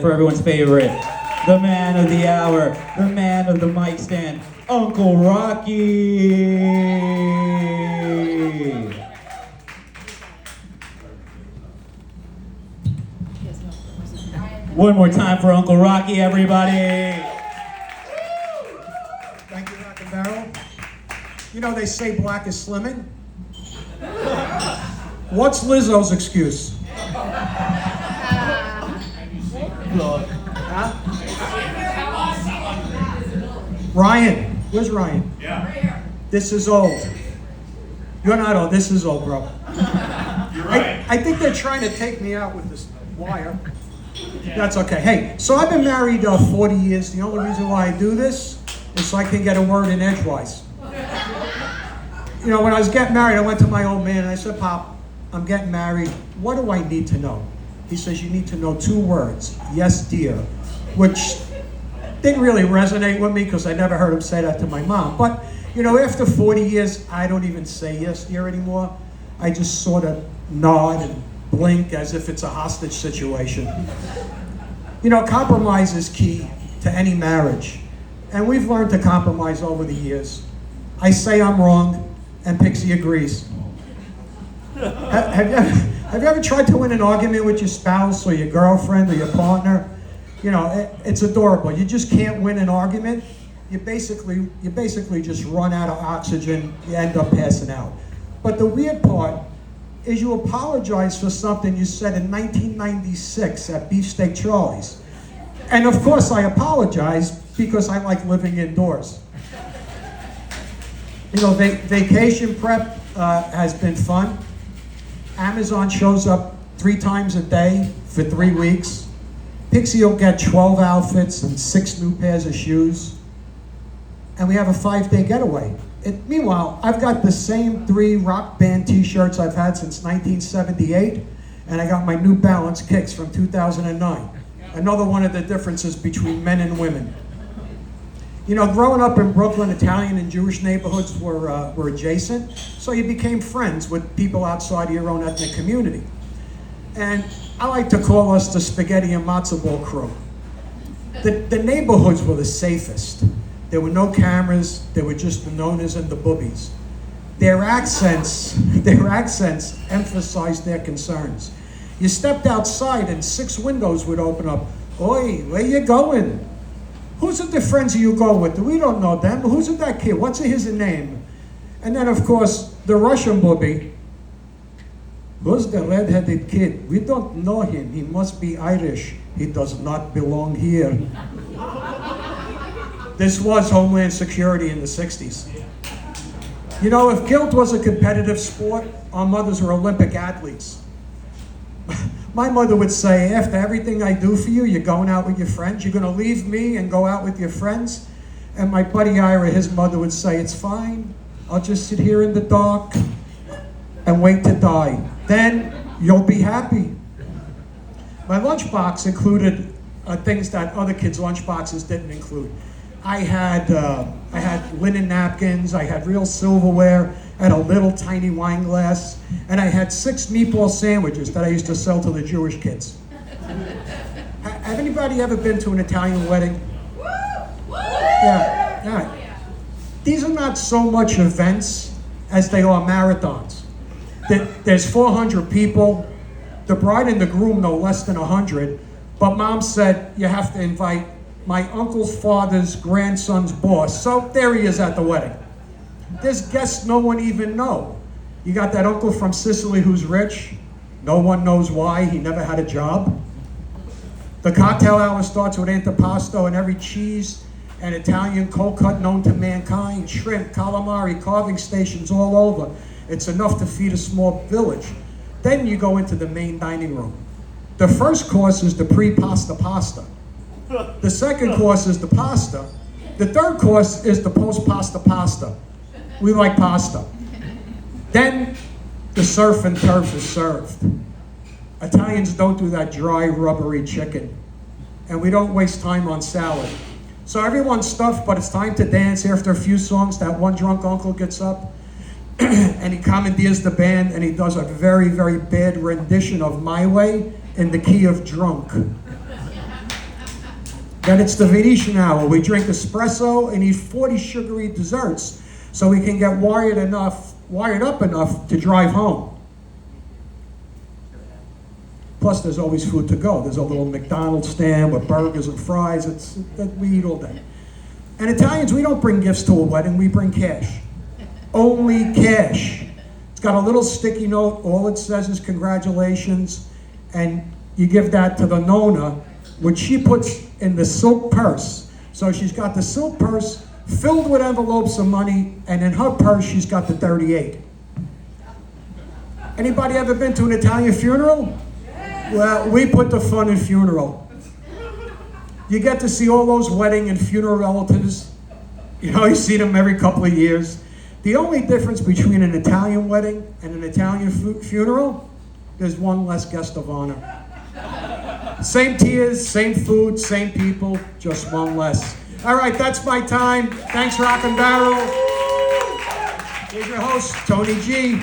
For everyone's favorite, the man of the hour, the man of the mic stand, Uncle Rocky. One more time for Uncle Rocky, everybody. Thank you, Rock and Barrel. You know, they say black is slimming. What's Lizzo's excuse? Huh? Ryan, where's Ryan? Yeah. This is old. You're not old, this is old, bro. You're right. I think they're trying to take me out with this wire. That's okay. Hey, so I've been married 40 years. The only reason why I do this is so I can get a word in edgewise. You know, when I was getting married, I went to my old man and I said, Pop, I'm getting married. What do I need to know? He says, you need to know 2 words. Yes, dear. Which didn't really resonate with me because I never heard him say that to my mom. But, you know, after 40 years, I don't even say yes, dear anymore. I just sort of nod and blink as if it's a hostage situation. You know, compromise is key to any marriage. And we've learned to compromise over the years. I say I'm wrong, and Pixie agrees. Have you ever tried to win an argument with your spouse or your girlfriend or your partner? You know, it's adorable. You just can't win an argument. You basically just run out of oxygen. You end up passing out. But the weird part is you apologize for something you said in 1996 at Beefsteak Charlie's. And of course I apologize because I like living indoors. You know, vacation prep has been fun. Amazon shows up 3 times a day for 3 weeks. Pixie will get 12 outfits and 6 new pairs of shoes. And we have a 5-day getaway. Meanwhile, I've got the same 3 rock band t-shirts I've had since 1978, and I got my New Balance kicks from 2009. Another one of the differences between men and women. You know, growing up in Brooklyn, Italian and Jewish neighborhoods were adjacent, so you became friends with people outside of your own ethnic community. And I like to call us the spaghetti and matzo ball crew. The neighborhoods were the safest. There were no cameras, there were just the nonnas and the boobies. Their accents emphasized their concerns. You stepped outside and 6 windows would open up. Oi, where you going? Who's the friends you go with? We don't know them. Who's that kid? What's his name? And then, of course, the Russian booby. Who's the red-headed kid? We don't know him. He must be Irish. He does not belong here. This was Homeland Security in the 60s. You know, if guilt was a competitive sport, our mothers were Olympic athletes. My mother would say, after everything I do for you, you're going out with your friends, you're gonna leave me and go out with your friends? And my buddy Ira, his mother would say, it's fine, I'll just sit here in the dark and wait to die. Then you'll be happy. My lunchbox included things that other kids' lunchboxes didn't include. I had linen napkins, I had real silverware, I had a little tiny wine glass, and I had 6 meatball sandwiches that I used to sell to the Jewish kids. Have anybody ever been to an Italian wedding? Yeah. These are not so much events as they are marathons. There's 400 people, the bride and the groom no less than 100, but mom said you have to invite my uncle's father's grandson's boss. So there he is at the wedding. There's guests no one even know. You got that uncle from Sicily who's rich. No one knows why, he never had a job. The cocktail hour starts with antipasto and every cheese and Italian cold cut known to mankind, shrimp, calamari, carving stations all over. It's enough to feed a small village. Then you go into the main dining room. The first course is the pre-pasta pasta. The second course is the pasta. The third course is the post-pasta pasta. We like pasta. Then the surf and turf is served. Italians don't do that dry, rubbery chicken. And we don't waste time on salad. So everyone's stuffed, but it's time to dance. After a few songs, that one drunk uncle gets up and he commandeers the band and he does a very, very bad rendition of My Way in the key of drunk. Then it's the Venetian hour. We drink espresso and eat 40 sugary desserts so we can get wired up enough to drive home. Plus, there's always food to go. There's a little McDonald's stand with burgers and fries. We eat all day. And Italians, we don't bring gifts to a wedding. We bring cash. Only cash. It's got a little sticky note. All it says is congratulations. And you give that to the nonna, which she puts in the silk purse. So she's got the silk purse filled with envelopes of money, and in her purse she's got the 38. Anybody ever been to an Italian funeral? Well, we put the fun in funeral. You get to see all those wedding and funeral relatives. You know, you see them every couple of years. The only difference between an Italian wedding and an Italian funeral, there's one less guest of honor. Same tears, same food, same people, just one less. All right, that's my time. Thanks, Rock and Barrel. Here's your host, Tony G.